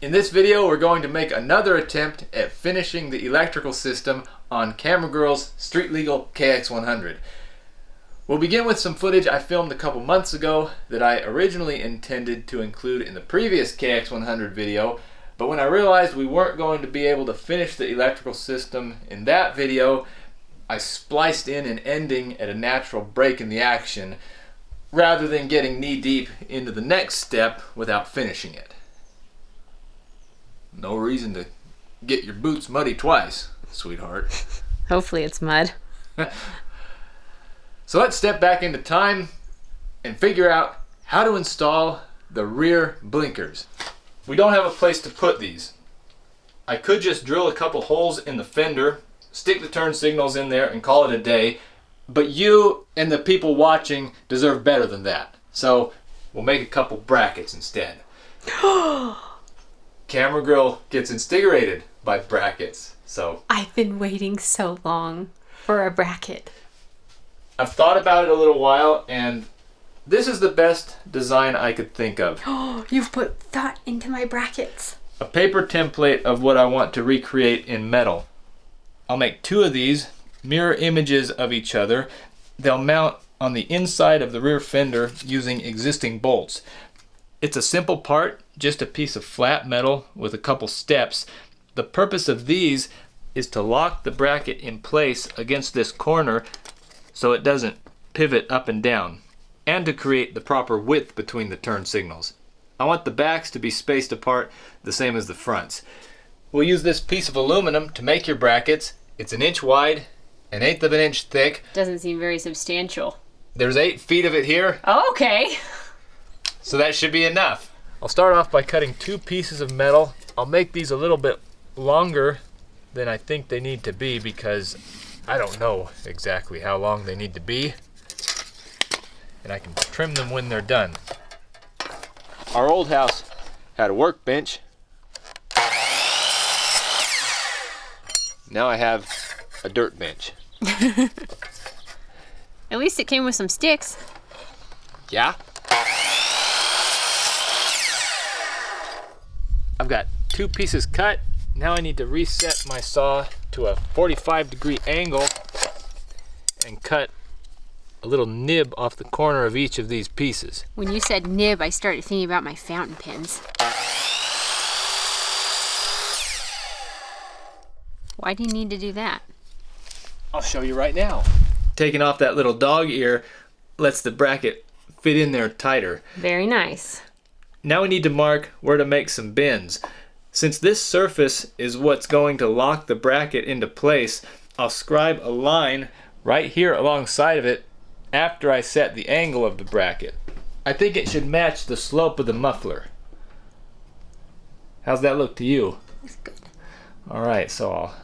In this video, we're going to make another attempt at finishing the electrical system on Camera Girl's Street Legal KX100. We'll begin with some footage I filmed a couple months ago that I originally intended to include in the previous KX100 video, but when I realized we weren't going to be able to finish the electrical system in that video, I spliced in an ending at a natural break in the action, rather than getting knee-deep into the next step without finishing it. No reason to get your boots muddy twice, sweetheart. Hopefully it's mud. So let's step back into time and figure out how to install the rear blinkers. We don't have a place to put these. I could just drill a couple holes in the fender, stick the turn signals in there and call it a day, but you and the people watching deserve better than that. So we'll make a couple brackets instead. Camera Girl gets instigated by brackets, so... I've been waiting so long for a bracket. I've thought about it a little while, and this is the best design I could think of. You've put thought into my brackets. A paper template of what I want to recreate in metal. I'll make two of these, mirror images of each other. They'll mount on the inside of the rear fender using existing bolts. It's a simple part, just a piece of flat metal with a couple steps. The purpose of these is to lock the bracket in place against this corner so it doesn't pivot up and down, and to create the proper width between the turn signals. I want the backs to be spaced apart the same as the fronts. We'll use this piece of aluminum to make your brackets. It's 1 inch wide, 1/8 of an inch thick. Doesn't seem very substantial. There's 8 feet of it here. Oh, okay. So that should be enough. I'll start off by cutting 2 pieces of metal. I'll make these a little bit longer than I think they need to be because I don't know exactly how long they need to be. And I can trim them when they're done. Our old house had a workbench. Now I have a dirt bench. At least it came with some sticks. Yeah? I've got 2 pieces cut. Now I need to reset my saw to a 45-degree angle and cut a little nib off the corner of each of these pieces. When you said nib, I started thinking about my fountain pens. Why do you need to do that? I'll show you right now. Taking off that little dog ear lets the bracket fit in there tighter. Very nice. Now we need to mark where to make some bends. Since this surface is what's going to lock the bracket into place, I'll scribe a line right here alongside of it after I set the angle of the bracket. I think it should match the slope of the muffler. How's that look to you? That's good. Alright, so I'll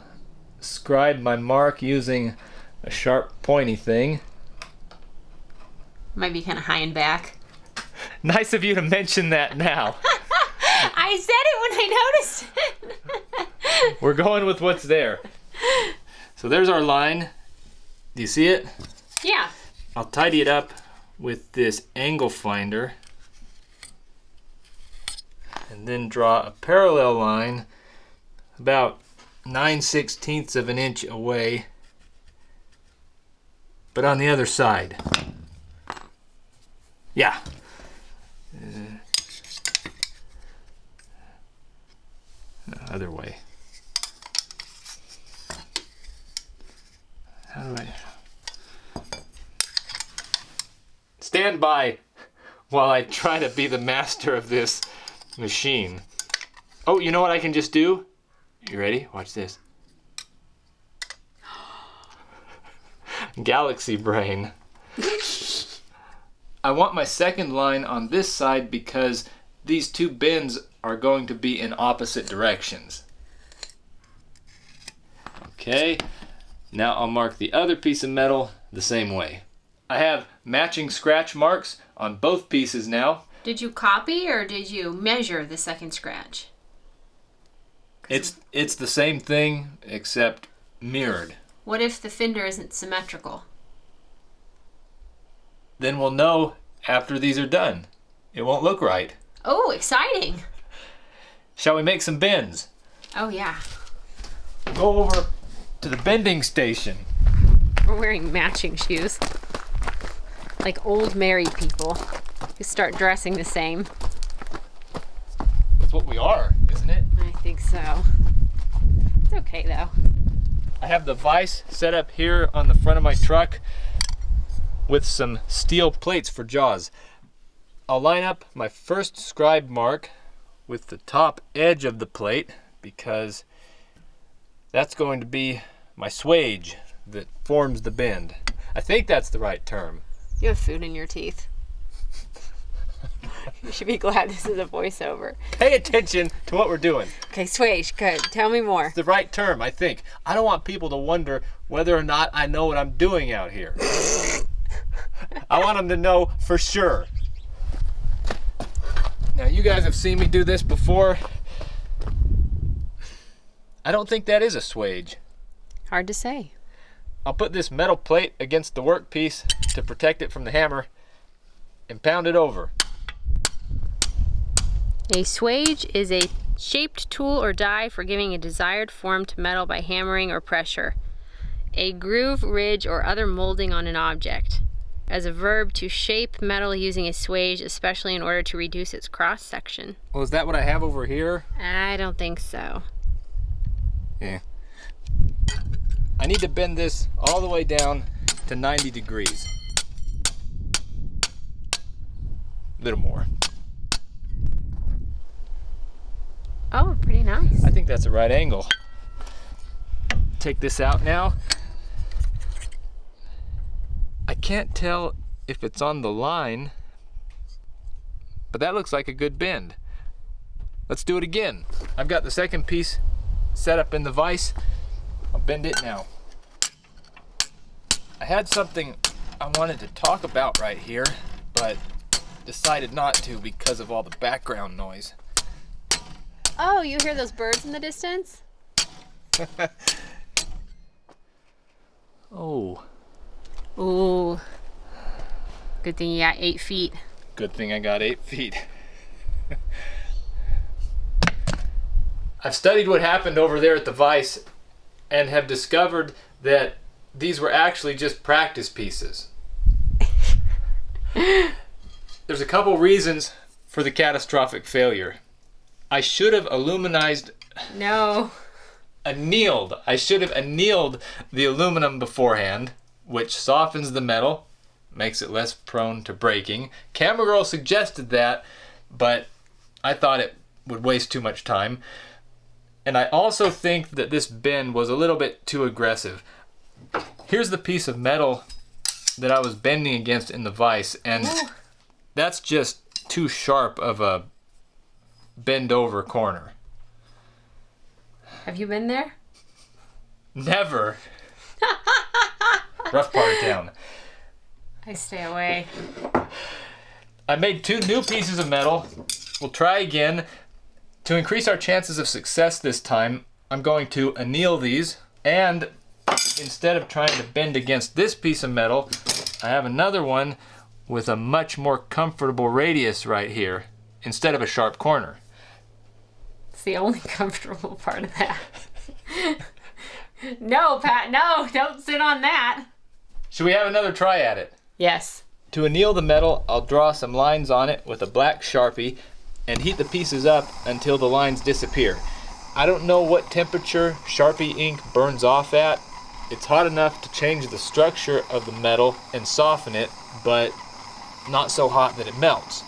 scribe my mark using a sharp pointy thing. Might be kind of high and back. Nice of you to mention that now. I said it when I noticed it. We're going with what's there. So there's our line. Do you see it? Yeah. I'll tidy it up with this angle finder and then draw a parallel line about 9/16 of an inch away, but on the other side. Yeah. Other way. How do I... Stand by while I try to be the master of this machine. Oh, you know what I can just do? You ready? Watch this. Galaxy brain. I want my second line on this side because these 2 bends are going to be in opposite directions. Okay, now I'll mark the other piece of metal the same way. I have matching scratch marks on both pieces now. Did you copy or did you measure the second scratch? It's the same thing except mirrored. What if the fender isn't symmetrical? Then we'll know after these are done. It won't look right. Oh, exciting. Shall we make some bends? Oh yeah. Go over to the bending station. We're wearing matching shoes. Like old married people who start dressing the same. That's what we are, isn't it? I think so. It's okay though. I have the vise set up here on the front of my truck with some steel plates for jaws. I'll line up my first scribe mark with the top edge of the plate because that's going to be my swage that forms the bend. I think that's the right term. You have food in your teeth. You should be glad this is a voiceover. Pay attention to what we're doing. Okay, swage, good. Tell me more. It's the right term, I think. I don't want people to wonder whether or not I know what I'm doing out here. I want them to know for sure. Now, you guys have seen me do this before. I don't think that is a swage. Hard to say. I'll put this metal plate against the workpiece to protect it from the hammer and pound it over. A swage is a shaped tool or die for giving a desired form to metal by hammering or pressure. A groove, ridge, or other molding on an object. As a verb, to shape metal using a swage, especially in order to reduce its cross section. Well, is that what I have over here? I don't think so. Yeah. I need to bend this all the way down to 90 degrees. A little more. Oh, pretty nice. I think that's the right angle. Take this out now. I can't tell if it's on the line, but that looks like a good bend. Let's do it again. I've got the second piece set up in the vise. I'll bend it now. I had something I wanted to talk about right here, but decided not to because of all the background noise. Oh, you hear those birds in the distance? Oh. Ooh. Good thing you got 8 feet. Good thing I got 8 feet. I've studied what happened over there at the vise and have discovered that these were actually just practice pieces. There's a couple reasons for the catastrophic failure. I should have aluminized... No. Annealed. I should have annealed the aluminum beforehand, which softens the metal, makes it less prone to breaking. Camera Girl suggested that, but I thought it would waste too much time. And I also think that this bend was a little bit too aggressive. Here's the piece of metal that I was bending against in the vise, and that's just too sharp of a bend over corner. Have you been there? Never. Rough part of town. I stay away. I made 2 new pieces of metal. We'll try again. To increase our chances of success this time, I'm going to anneal these, and instead of trying to bend against this piece of metal, I have another one with a much more comfortable radius right here, instead of a sharp corner. It's the only comfortable part of that. No, Pat, no, don't sit on that. Should we have another try at it? Yes. To anneal the metal, I'll draw some lines on it with a black Sharpie and heat the pieces up until the lines disappear. I don't know what temperature Sharpie ink burns off at. It's hot enough to change the structure of the metal and soften it, but not so hot that it melts.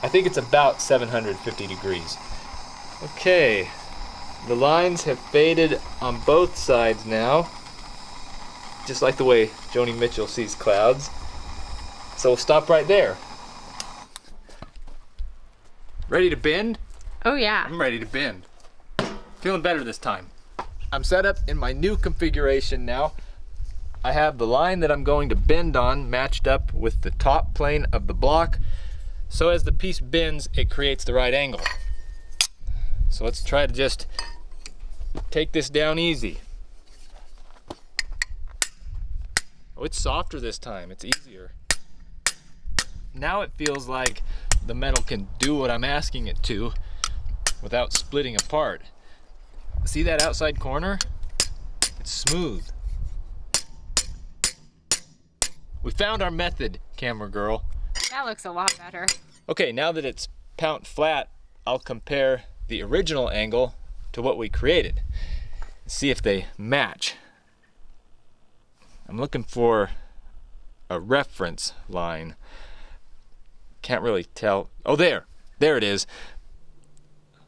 I think it's about 750 degrees. Okay, the lines have faded on both sides now, just like the way Joni Mitchell sees clouds. So we'll stop right there. Ready to bend? Oh yeah. I'm ready to bend. Feeling better this time. I'm set up in my new configuration now. I have the line that I'm going to bend on matched up with the top plane of the block. So as the piece bends, it creates the right angle. So let's try to just take this down easy. Oh, it's softer this time. It's easier. Now it feels like the metal can do what I'm asking it to. without splitting apart. See that outside corner? It's smooth. We found our method, camera girl. That looks a lot better. Okay, now that it's pount flat, I'll compare the original angle to what we created. See if they match. I'm looking for a reference line. Can't really tell. Oh, there it is.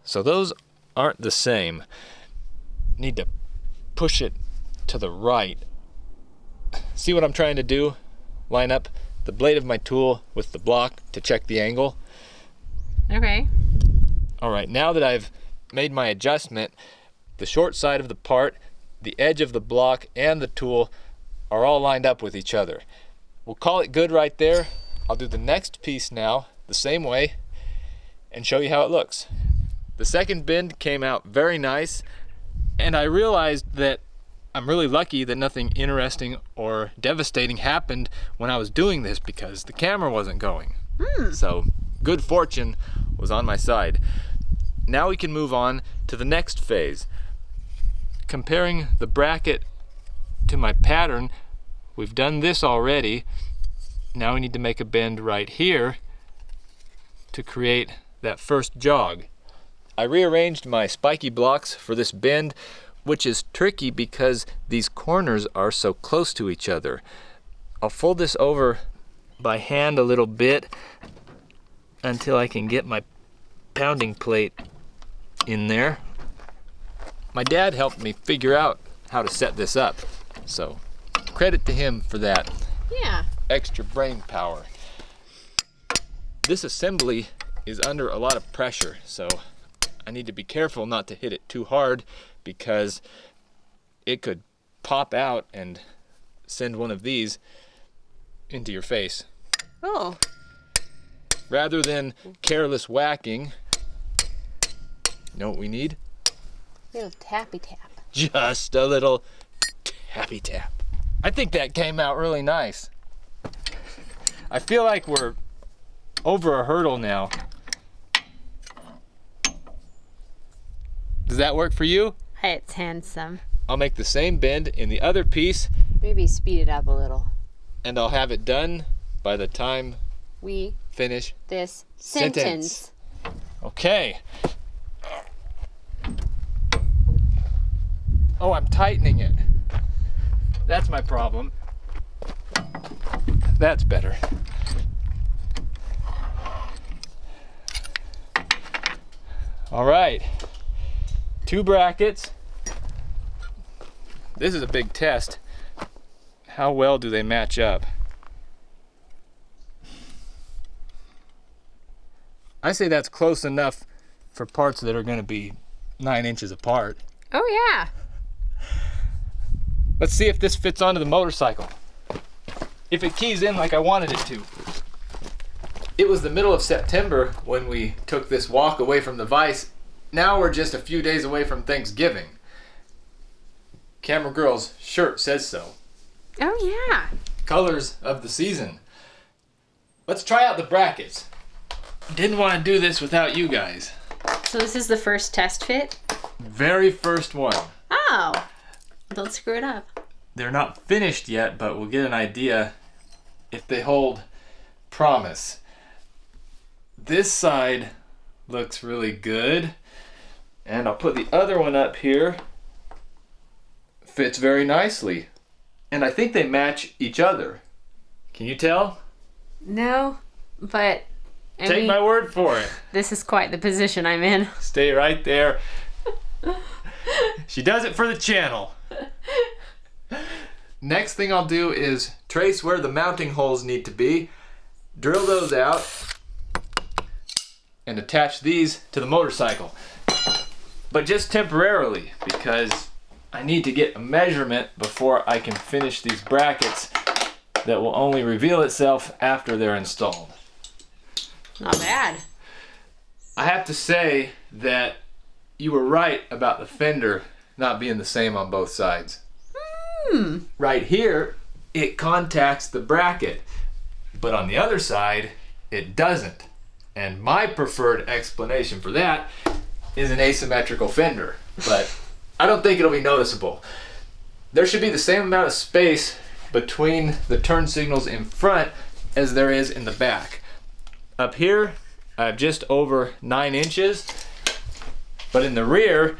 So those aren't the same. Need to push it to the right. See what I'm trying to do? Line up the blade of my tool with the block to check the angle. Okay. All right, now that I've made my adjustment, the short side of the part, the edge of the block, and the tool are all lined up with each other. We'll call it good right there. I'll do the next piece now the same way and show you how it looks. The second bend came out very nice, and I realized that I'm really lucky that nothing interesting or devastating happened when I was doing this because the camera wasn't going. So good fortune was on my side. Now we can move on to the next phase. Comparing the bracket to my pattern, we've done this already. Now we need to make a bend right here to create that first jog. I rearranged my spiky blocks for this bend, which is tricky because these corners are so close to each other. I'll fold this over by hand a little bit until I can get my pounding plate in there. My dad helped me figure out how to set this up, so credit to him for that. Yeah. Extra brain power. This assembly is under a lot of pressure, so I need to be careful not to hit it too hard because it could pop out and send one of these into your face. Oh. Rather than careless whacking, you know what we need? A little tappy tap. Just a little tappy tap. I think that came out really nice. I feel like we're over a hurdle now. Does that work for you? It's handsome. I'll make the same bend in the other piece. Maybe speed it up a little. And I'll have it done by the time We finish this sentence. Okay. Oh, I'm tightening it. That's my problem. That's better. All right. 2 brackets. This is a big test. How well do they match up? I say that's close enough for parts that are going to be 9 inches apart. Oh yeah. Let's see if this fits onto the motorcycle. If it keys in like I wanted it to. It was the middle of September when we took this walk away from the vise. Now we're just a few days away from Thanksgiving. Camera Girl's shirt says so. Oh yeah. Colors of the season. Let's try out the brackets. Didn't want to do this without you guys. So this is the first test fit? Very first one. Oh. Don't screw it up. They're not finished yet, but we'll get an idea if they hold promise. This side looks really good. And I'll put the other one up here. Fits very nicely. And I think they match each other. Can you tell? No, but Take my word for it. This is quite the position I'm in. Stay right there. She does it for the channel. Next thing I'll do is trace where the mounting holes need to be, drill those out, and attach these to the motorcycle. But just temporarily, because I need to get a measurement before I can finish these brackets that will only reveal itself after they're installed. Not bad. I have to say that you were right about the fender not being the same on both sides. Right here, it contacts the bracket, but on the other side, it doesn't. And my preferred explanation for that is an asymmetrical fender, but I don't think it'll be noticeable. There should be the same amount of space between the turn signals in front as there is in the back. Up here, I have just over 9 inches, but in the rear,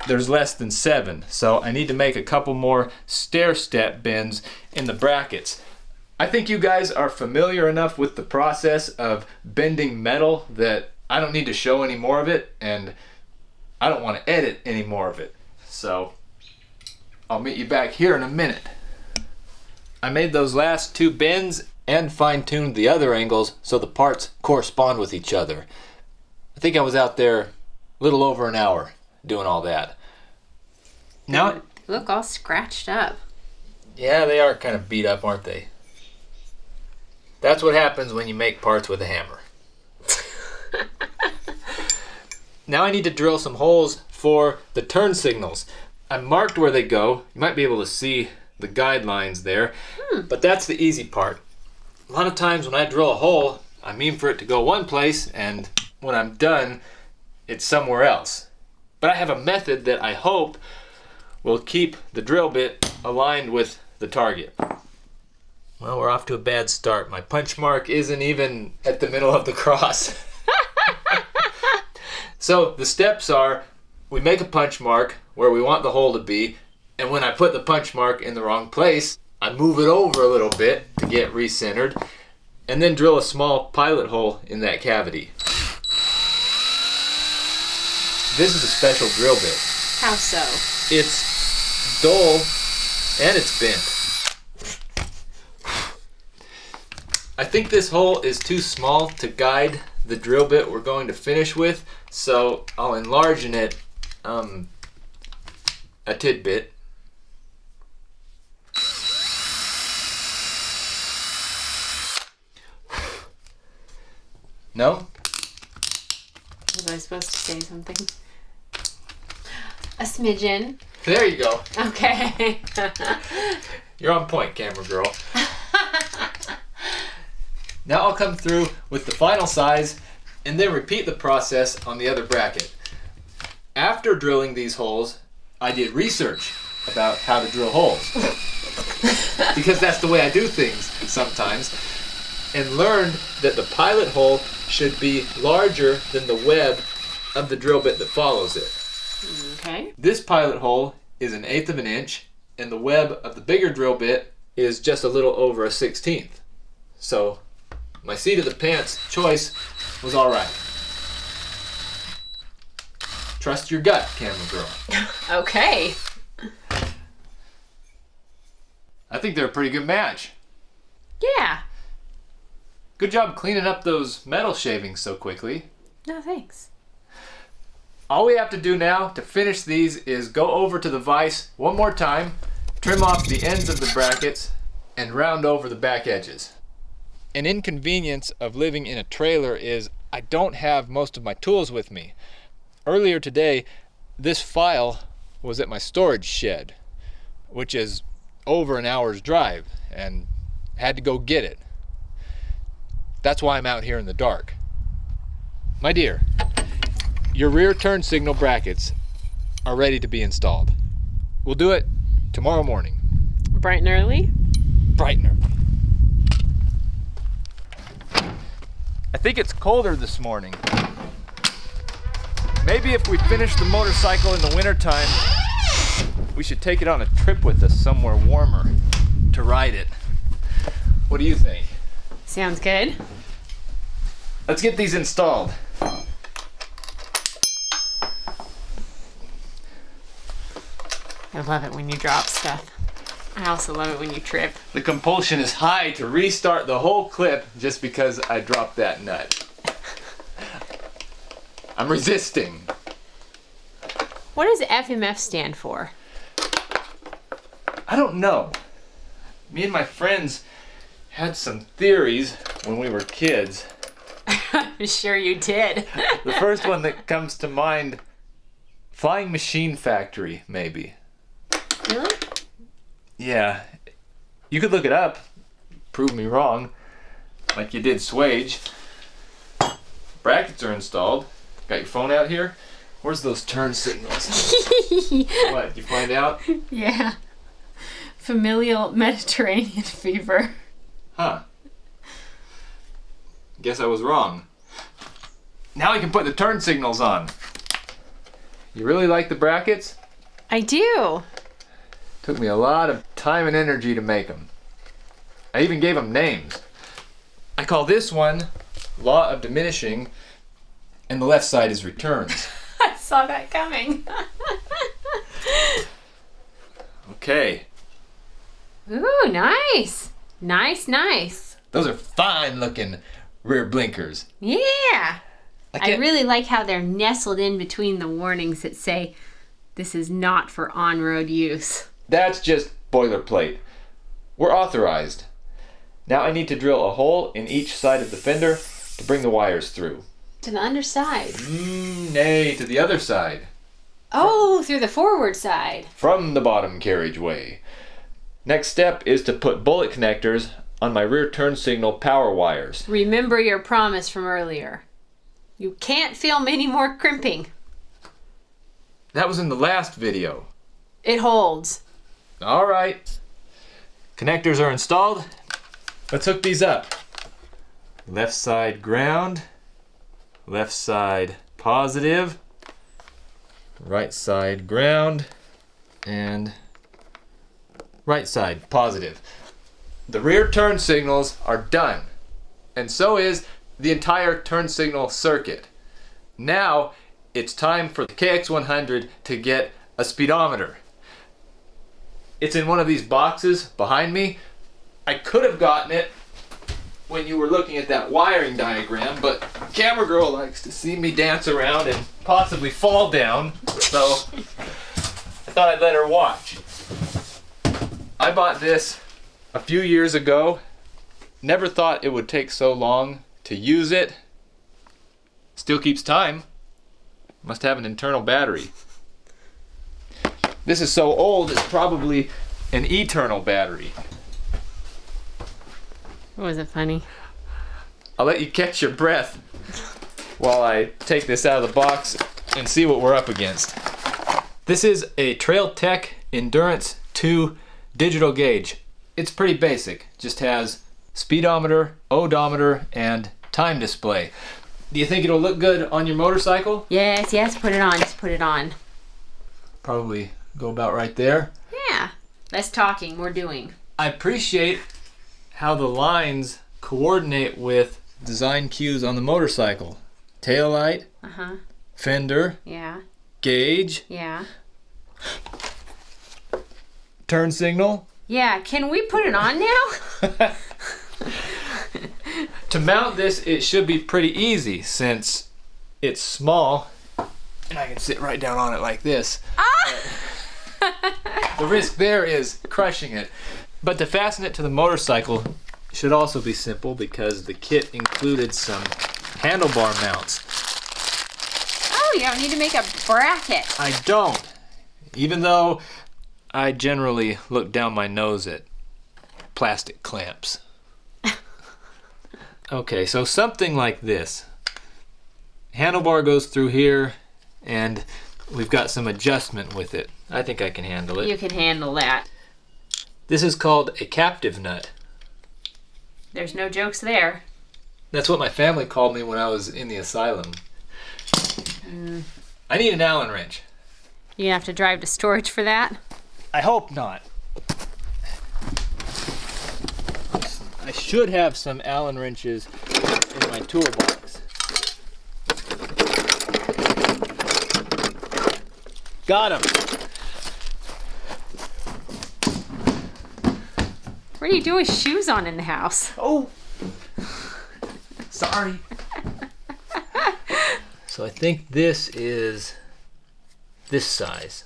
there's less than 7. So I need to make a couple more stair step bends in the brackets. I think you guys are familiar enough with the process of bending metal that I don't need to show any more of it, and I don't want to edit any more of it. So I'll meet you back here in a minute. I made those last 2 bends and fine-tuned the other angles so the parts correspond with each other. I think I was out there a little over an hour doing all that. Now, look all scratched up. Yeah, they are kind of beat up, aren't they? That's what happens when you make parts with a hammer. Now I need to drill some holes for the turn signals. I marked where they go. You might be able to see the guidelines there, but that's the easy part. A lot of times when I drill a hole, I mean for it to go one place, and when I'm done, it's somewhere else. But I have a method that I hope will keep the drill bit aligned with the target. Well, we're off to a bad start. My punch mark isn't even at the middle of the cross. So the steps are, we make a punch mark where we want the hole to be, and when I put the punch mark in the wrong place, I move it over a little bit to get recentered, and then drill a small pilot hole in that cavity. This is a special drill bit. How so? It's dull and it's bent. I think this hole is too small to guide the drill bit we're going to finish with, so I'll enlarge it a tidbit. No? Was I supposed to say something? A smidgen. There you go. Okay. You're on point, camera girl. Now I'll come through with the final size and then repeat the process on the other bracket. After drilling these holes, I did research about how to drill holes. Because that's the way I do things sometimes. And learned that the pilot hole should be larger than the web of the drill bit that follows it. Okay. This pilot hole is 1/8 of an inch, and the web of the bigger drill bit is just a little over a 1/16. So my seat of the pants choice was all right. Trust your gut, camera girl. Okay. I think they're a pretty good match. Yeah. Good job cleaning up those metal shavings so quickly. No, thanks. All we have to do now to finish these is go over to the vise one more time, trim off the ends of the brackets, and round over the back edges. An inconvenience of living in a trailer is I don't have most of my tools with me. Earlier today, this file was at my storage shed, which is over an hour's drive, and had to go get it. That's why I'm out here in the dark. My dear, your rear turn signal brackets are ready to be installed. We'll do it tomorrow morning. Bright and early? Bright and early. I think it's colder this morning. Maybe if we finish the motorcycle in the wintertime, we should take it on a trip with us somewhere warmer to ride it. What do you think? Sounds good. Let's get these installed. I love it when you drop stuff. I also love it when you trip. The compulsion is high to restart the whole clip just because I dropped that nut. I'm resisting. What does FMF stand for? I don't know. Me and my friends had some theories when we were kids. I'm sure you did. The first one that comes to mind, Flying Machine Factory, maybe. Really? Yeah. You could look it up, prove me wrong, like you did Swage. Brackets are installed. Got your phone out here? Where's those turn signals? What, you find out? Yeah. Familial Mediterranean fever. Huh. Guess I was wrong. Now I can put the turn signals on. You really like the brackets? I do. Took me a lot of time and energy to make them. I even gave them names. I call this one Law of Diminishing, and the left side is returns. I saw that coming. Okay. Ooh, nice. Nice. Those are fine looking rear blinkers. Yeah. I really like how they're nestled in between the warnings that say this is not for on-road use. That's just boilerplate. We're authorized. Now I need to drill a hole in each side of the fender to bring the wires through. To the underside. Nay, to the other side. Oh, through the forward side. From the bottom carriageway. Next step is to put bullet connectors on my rear turn signal power wires. Remember your promise from earlier. You can't film any more crimping. That was in the last video. It holds. All right. Connectors are installed. Let's hook these up. Left side ground. Left side positive. Right side ground. And right side positive. The rear turn signals are done. And so is the entire turn signal circuit. Now it's time for the KX100 to get a speedometer. It's in one of these boxes behind me. I could have gotten it when you were looking at that wiring diagram, but camera girl likes to see me dance around and possibly fall down, so I thought I'd let her watch. I bought this a few years ago. Never thought it would take so long to use it. Still keeps time. Must have an internal battery. This is so old, it's probably an eternal battery. Was it funny? I'll let you catch your breath while I take this out of the box and see what we're up against. This is a Trail Tech Endurance 2 digital gauge. It's pretty basic. Just has speedometer, odometer, and time display. Do you think it'll look good on your motorcycle? Yes, put it on. Just put it on. Probably go about right there. Yeah. Less talking, more doing. I appreciate how the lines coordinate with design cues on the motorcycle. Tail light, fender, Yeah. gauge, Yeah. turn signal. Yeah, can we put it on now? To mount this, it should be pretty easy since it's small and I can sit right down on it like this. The risk there is crushing it. But to fasten it to the motorcycle should also be simple because the kit included some handlebar mounts. Oh, you don't need to make a bracket. I don't, even though I generally look down my nose at plastic clamps. Okay, so something like this. Handlebar goes through here and we've got some adjustment with it. I think I can handle it. You can handle that. This is called a captive nut. There's no jokes there. That's what my family called me when I was in the asylum. I need an Allen wrench. You gonna have to drive to storage for that? I hope not. I should have some Allen wrenches in my toolbox. Got him. What are you doing with shoes on in the house? Oh, sorry. So I think this is this size.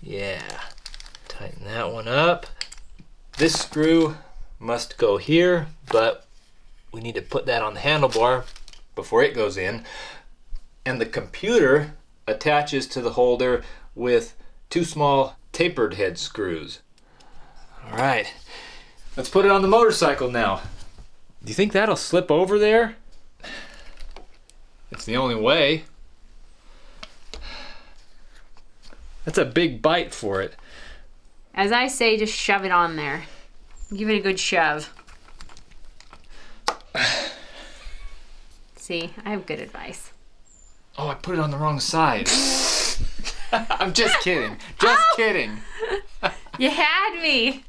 Yeah, tighten that one up. This screw must go here, but we need to put that on the handlebar before it goes in. And the computer attaches to the holder with two small tapered head screws. All right, let's put it on the motorcycle now. Do you think that'll slip over there? It's the only way. That's a big bite for it. As I say, just shove it on there. Give it a good shove. See, I have good advice. Oh, I put it on the wrong side. I'm just kidding. Just kidding. You had me.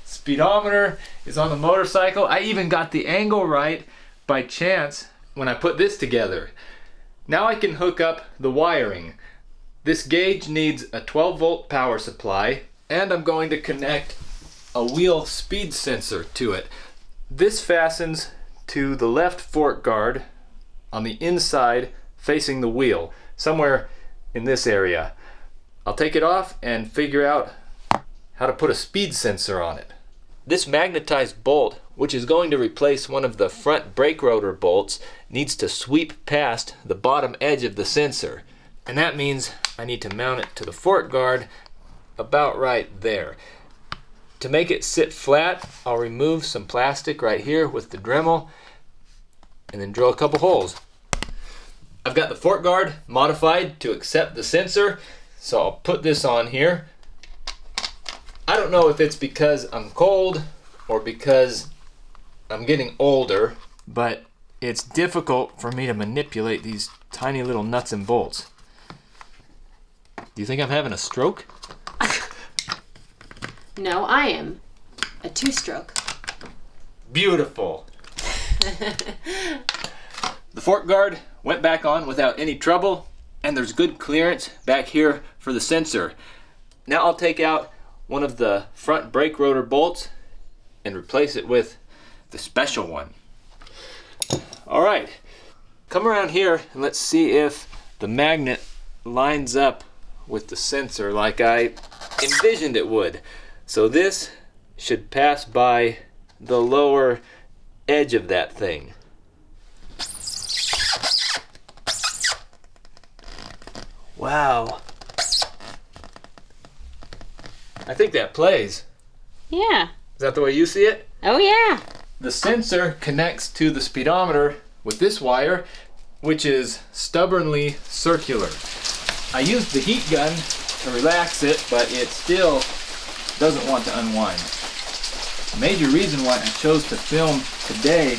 Speedometer is on the motorcycle. I even got the angle right by chance when I put this together. Now I can hook up the wiring. This gauge needs a 12-volt power supply, and I'm going to connect a wheel speed sensor to it. This fastens to the left fork guard on the inside facing the wheel, somewhere in this area. I'll take it off and figure out how to put a speed sensor on it. This magnetized bolt, which is going to replace one of the front brake rotor bolts, needs to sweep past the bottom edge of the sensor. And that means I need to mount it to the fork guard about right there. To make it sit flat, I'll remove some plastic right here with the Dremel and then drill a couple holes. I've got the fork guard modified to accept the sensor, so I'll put this on here. I don't know if it's because I'm cold or because I'm getting older, but it's difficult for me to manipulate these tiny little nuts and bolts. Do you think I'm having a stroke? No, I am a two-stroke. Beautiful. The fork guard went back on without any trouble, and there's good clearance back here for the sensor. Now I'll take out one of the front brake rotor bolts and replace it with the special one. All right, come around here and let's see if the magnet lines up with the sensor like I envisioned it would. So this should pass by the lower edge of that thing. Wow. I think that plays. Yeah. Is that the way you see it? Oh yeah. The sensor connects to the speedometer with this wire, which is stubbornly circular. I used the heat gun to relax it, but it still doesn't want to unwind. A major reason why I chose to film today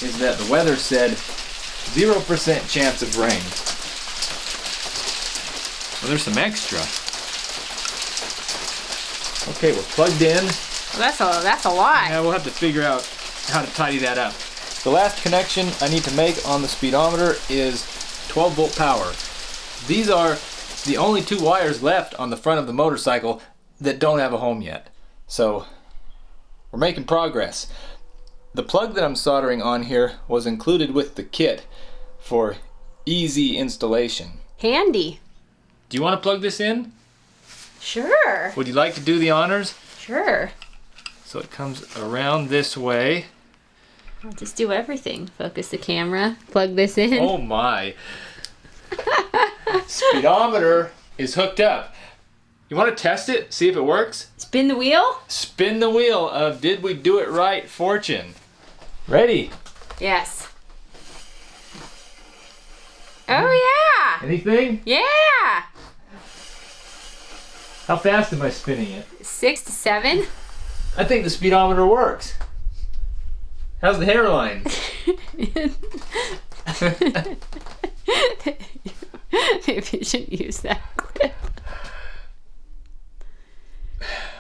is that the weather said 0% chance of rain. Well, there's some extra. Okay, we're plugged in. Well, that's a lot. Yeah, we'll have to figure out how to tidy that up. The last connection I need to make on the speedometer is 12-volt power. These are the only two wires left on the front of the motorcycle that don't have a home yet. So we're making progress. The plug that I'm soldering on here was included with the kit for easy installation. Handy. Do you want to plug this in? Sure. Would you like to do the honors? Sure. So it comes around this way. I'll just do everything. Focus the camera. Plug this in. Oh my. Speedometer is hooked up. You want to test it? See if it works? Spin the wheel? Spin the wheel of Did We Do It Right fortune. Ready? Yes. Oh yeah. Anything? Yeah. How fast am I spinning it? 6 to 7. I think the speedometer works. How's the hairline? Maybe you should use that clip.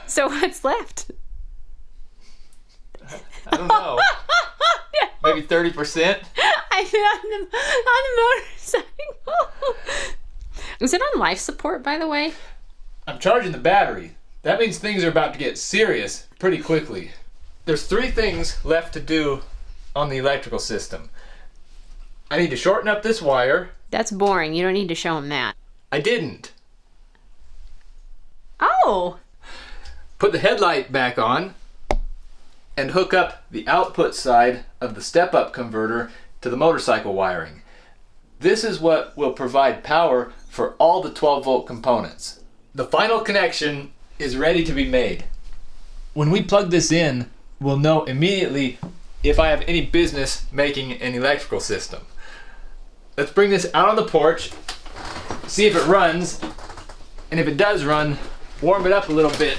So what's left? I don't know. Maybe 30%? I'm on the motorcycle. Is it on life support, by the way? I'm charging the battery. That means things are about to get serious pretty quickly. There's 3 things left to do on the electrical system. I need to shorten up this wire. That's boring. You don't need to show him that. I didn't. Oh. Put the headlight back on and hook up the output side of the step-up converter to the motorcycle wiring. This is what will provide power for all the 12-volt components. The final connection is ready to be made. When we plug this in, we'll know immediately if I have any business making an electrical system. Let's bring this out on the porch, see if it runs, And if it does run, warm it up a little bit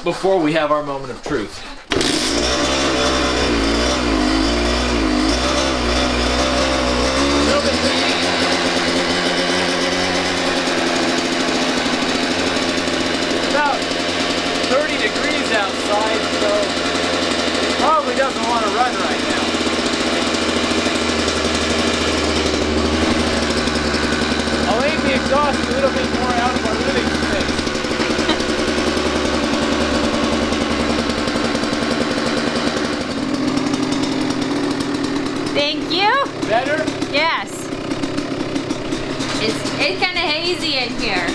before we have our moment of truth. About 30 degrees outside, so it probably doesn't want to run right now. I'll aim the exhaust a little bit more out of our living space. Thank you. Better? Yes. It's kind of hazy in here.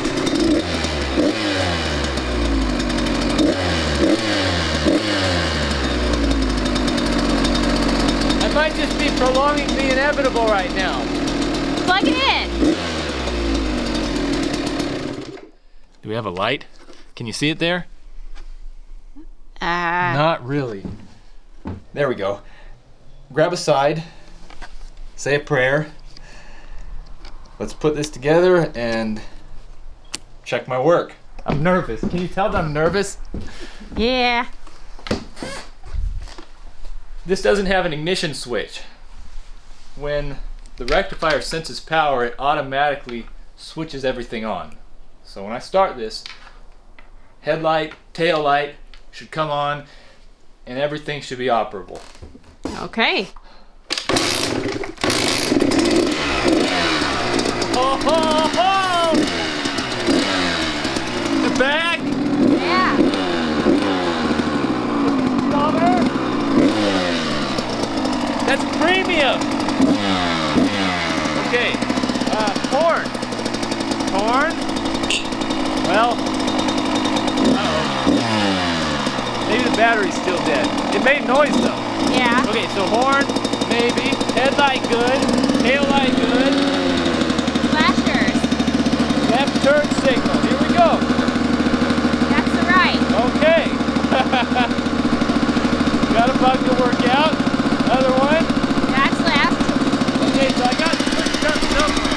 I might just be prolonging the inevitable right now. Plug it in. Do we have a light? Can you see it there? Not really. There we go. Grab a side, say a prayer. Let's put this together and check my work. I'm nervous. Can you tell that I'm nervous? Yeah. This doesn't have an ignition switch. When the rectifier senses power, it automatically switches everything on. So when I start this, headlight, tail light should come on and everything should be operable. Okay. Oh, ho, ho! The back! Yeah. Speedometer! That's premium! Okay, horn. Horn? Well, uh-oh. Maybe the battery's still dead. It made noise though. Yeah. Okay, so horn, maybe. Headlight good. Tail light good. Flashers. Left turn signal. Here we go. That's the right. Okay. Got a bug to work out. Another one. That's left. Okay, so I got pushed up somewhere.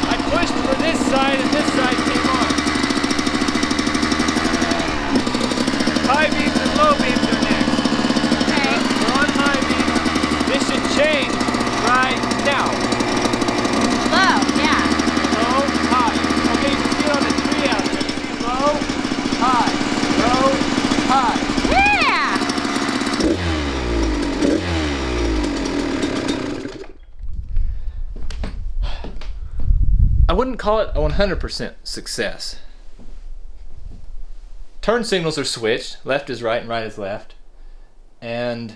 I pushed for this side and this side came on. High beams and low beams are next. Okay. We're on high beams. This should change right now. Low. Yeah. Low, high. Okay, you can see it on the tree out there. You see low, high, low, high. Yeah. I wouldn't call it a 100% success. Turn signals are switched. Left is right and right is left. And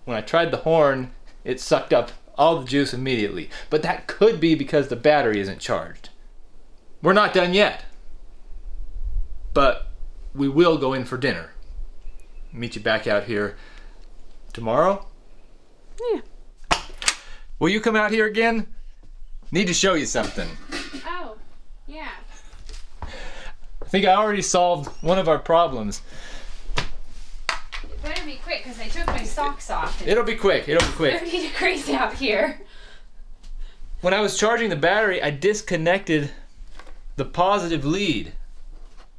when I tried the horn, it sucked up all the juice immediately. But that could be because the battery isn't charged. We're not done yet. But we will go in for dinner. Meet you back out here tomorrow. Yeah. Will you come out here again? Need to show you something. Oh. Yeah. I think I already solved one of our problems. It better be quick because I took my socks off. It'll be quick. It'll be quick. 30 degrees out here. When I was charging the battery, I disconnected the positive lead.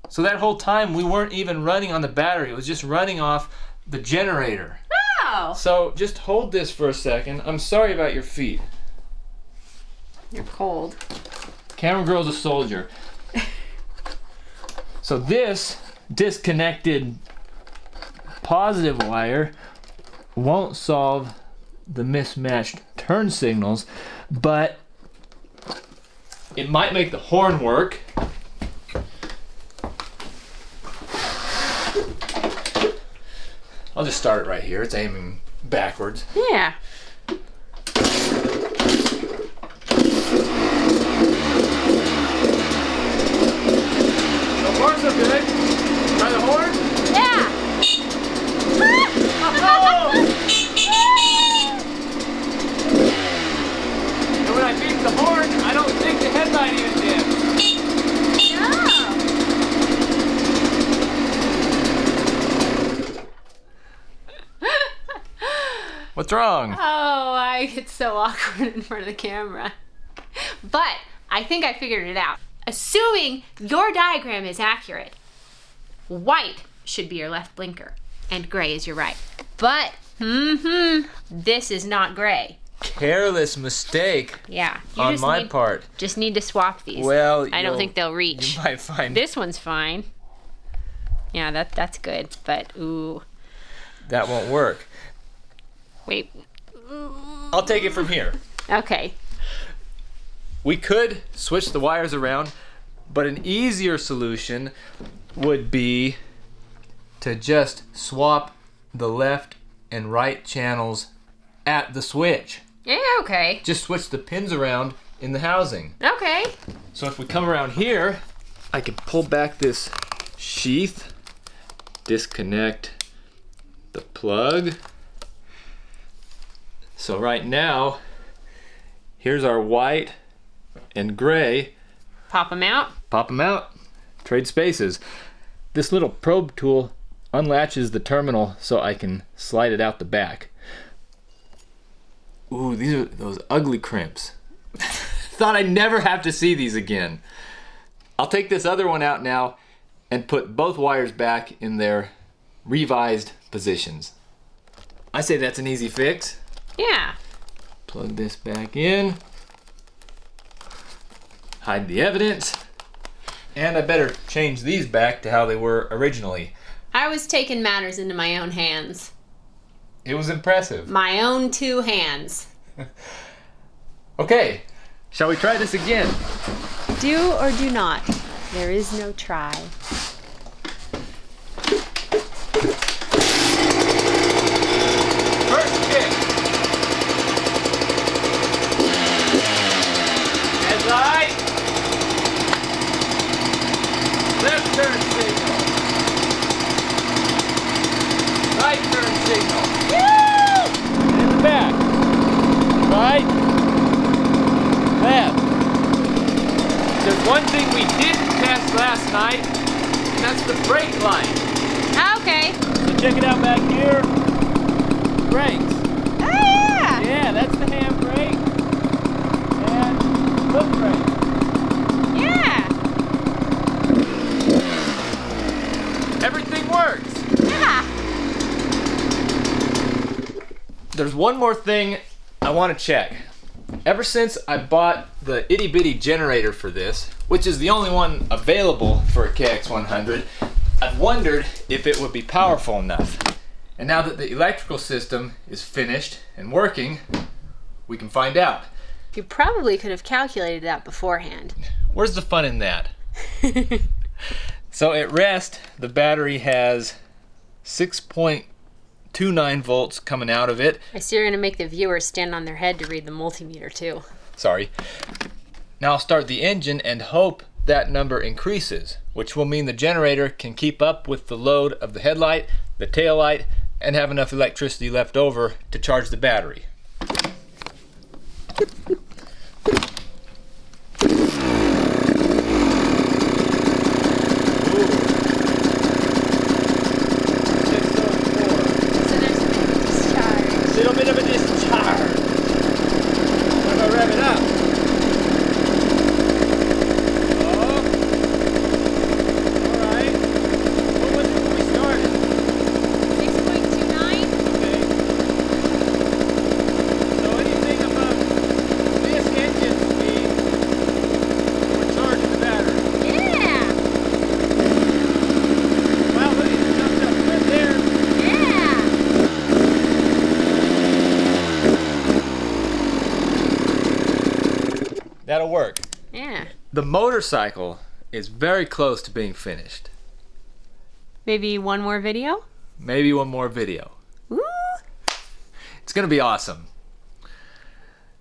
So that whole time we weren't even running on the battery. It was just running off the generator. Oh. So just hold this for a second. I'm sorry about your feet. You're cold. Camera girl's a soldier. So this disconnected positive wire won't solve the mismatched turn signals, but it might make the horn work. I'll just start it right here. It's aiming backwards. Yeah. The horns are good. Try the horn. Yeah. Oh! And when I beat the horn, I don't think the headlight even did. What's wrong? Oh, it's so awkward in front of the camera. But I think I figured it out. assuming your diagram is accurate, white should be your left blinker and gray is your right. But, this is not gray. Careless mistake. Yeah. On my part. Just need to swap these. Well, I don't think they'll reach. You might find this one's fine. Yeah, that's good, but ooh. That won't work. Wait. I'll take it from here. Okay. We could switch the wires around, but an easier solution would be to just swap the left and right channels at the switch. Yeah, okay. Just switch the pins around in the housing. Okay. So if we come around here, I can pull back this sheath, disconnect the plug. So right now, here's our white and gray. Pop them out. Pop them out. Trade spaces. This little probe tool unlatches the terminal so I can slide it out the back. Ooh, these are those ugly crimps. Thought I'd never have to see these again. I'll take this other one out now and put both wires back in their revised positions. I say that's an easy fix. Yeah. Plug this back in. Hide the evidence. And I better change these back to how they were originally. I was taking matters into my own hands. It was impressive. My own two hands. Okay, shall we try this again? Do or do not. There is no try. First kick. Headlight. Left turn signal. Right turn signal. Woo! In the back. Right. Left. There's one thing we didn't test last night, and that's the brake light. Okay. So check it out back here. Brakes. Oh, yeah. Yeah, that's the handbrake. And foot brake. Yeah. Everything works. Yeah. There's one more thing I want to check. Ever since I bought the itty bitty generator for this, which is the only one available for a KX100, I've wondered if it would be powerful enough. And now that the electrical system is finished and working, we can find out. You probably could have calculated that beforehand. Where's the fun in that? So at rest, the battery has 6.29 volts coming out of it. I see you're going to make the viewers stand on their head to read the multimeter too. Sorry. Now I'll start the engine and hope that number increases, which will mean the generator can keep up with the load of the headlight, the tail light, and have enough electricity left over to charge the battery. So there's a bit of discharge. Little bit of a discharge. I'm gonna rev it up. Oh. Alright. What was it when we started? 6.29? Okay. So anything above this engine speed, we're charging the battery. Yeah. Wow, look, it jumped up good there. Yeah. That'll work. Yeah. The motorcycle is very close to being finished. Maybe one more video? Maybe one more video. Woo! It's gonna be awesome.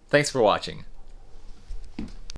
Thanks for watching.